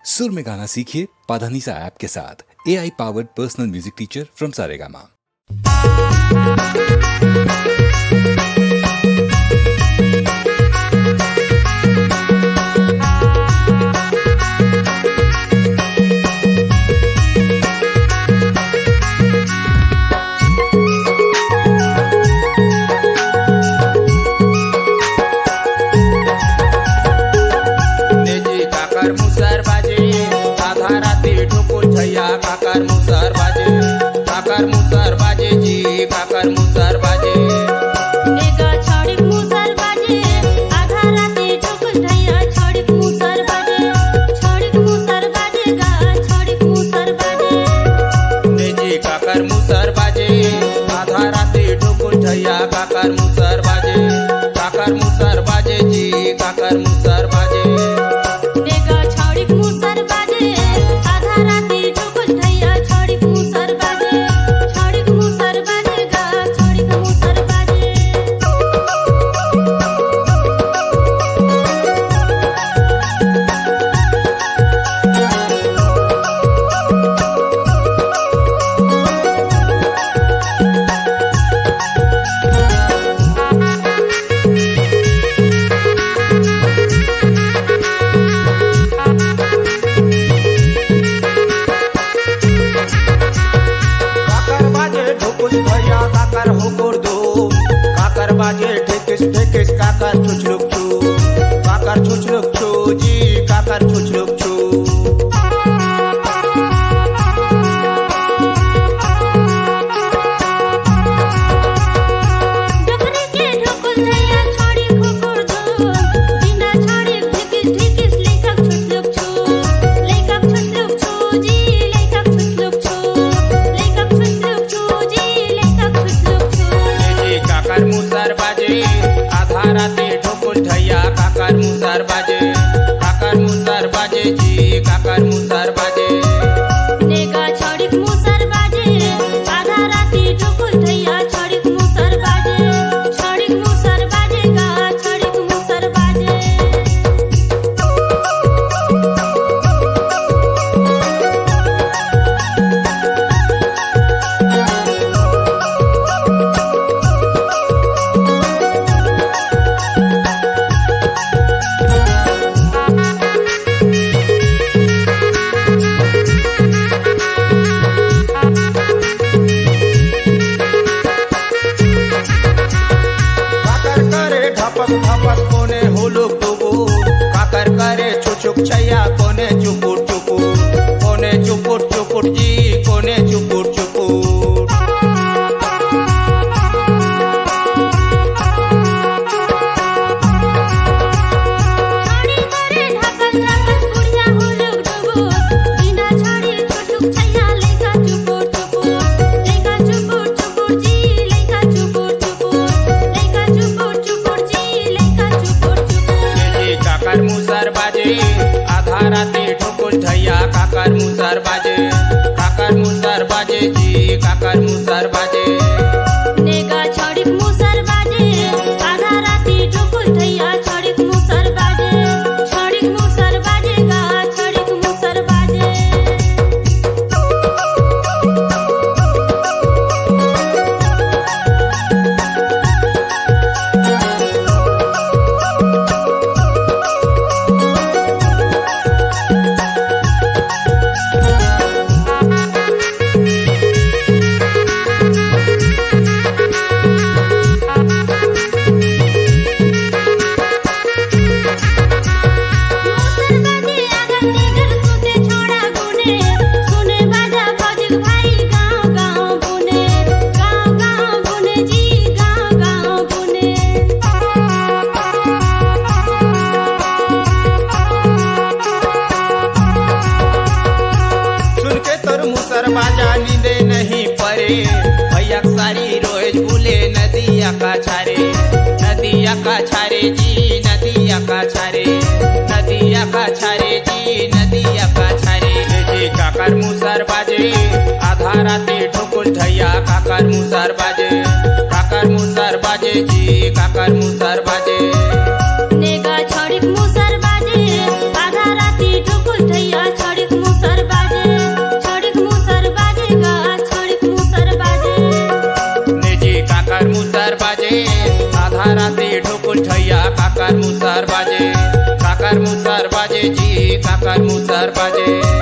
सुर में गाना सीखिए पाधानीसा ऐप के साथ। AI powered personal music teacher from Saregama. काकर मुसर बाजे जी काकर मुसर बाजे नेगा छोड़ी मुसर बाजे आधा राती ठोकुल ढैया छोड़ी मुसर बाजे गा छोड़ी मुसर बाजे ने जी काकर मुसर बाजे आधा राती ठोकुल ढैया काकर मुसर बाजे जी काकर मुसर बाजे नेगा छोड़ी मुसर बाजे आधा राती ठोकुल ढैया छोड़ी मुसर बाजे गा छोड़ी मुसर बाजे काकर हो गुर्दो काकर बाजे ठेकिस काकर छुछलुक छू जी काकर छुछलुक छू डकरे के ढोकुल ढैया छोड़ी खोकुर दो बिना छोड़ी ठेकिस लेखक छुछलुक छू जी लेखक छुछलुक छू काकर मुसर बाजे आधा राती ठोकुल ढैया काकर मुसर बाजे जी काकर मुसर बाजे नेगा छोड़ी मुसर बाजे आधा राती ठोकुल ढैया छोड़ी मुसर बाजे गा छोड़ी मुसर बाजे धपक कोने होलुक दुबू काकर करे छुछुक छैया कोने चुपुर जी कोने चुपुर छोड़ी करे ढाकल बुढ़िया होलुक दुबू बिना छोड़ी छुछुक छैया लेका चुपुर जी लेका चुपुर जी काकर मुसर बाजे आधा राती ठोकुल ढैया काकर मुसर बाजे जी काकर मुसर बाजे नेगा छोड़ी मुसर बाजे आधा राती ठोकुल ढैया छोड़ी मुसर बाजे गा छोड़ी मुसर बाजे बाजा नींदे नहीं परे भैया सारी रोज भूले नदिया का छारे जी नदिया का छारे जी काकर मुसर बाजे आधा राती ठोकुल ढैया काकर मुसर बाजे जी काकर मुसर बाजे नेगा छोड़ी मुसर बाजे आधा राती ठोकुल ढैया मुसर मुसर बजे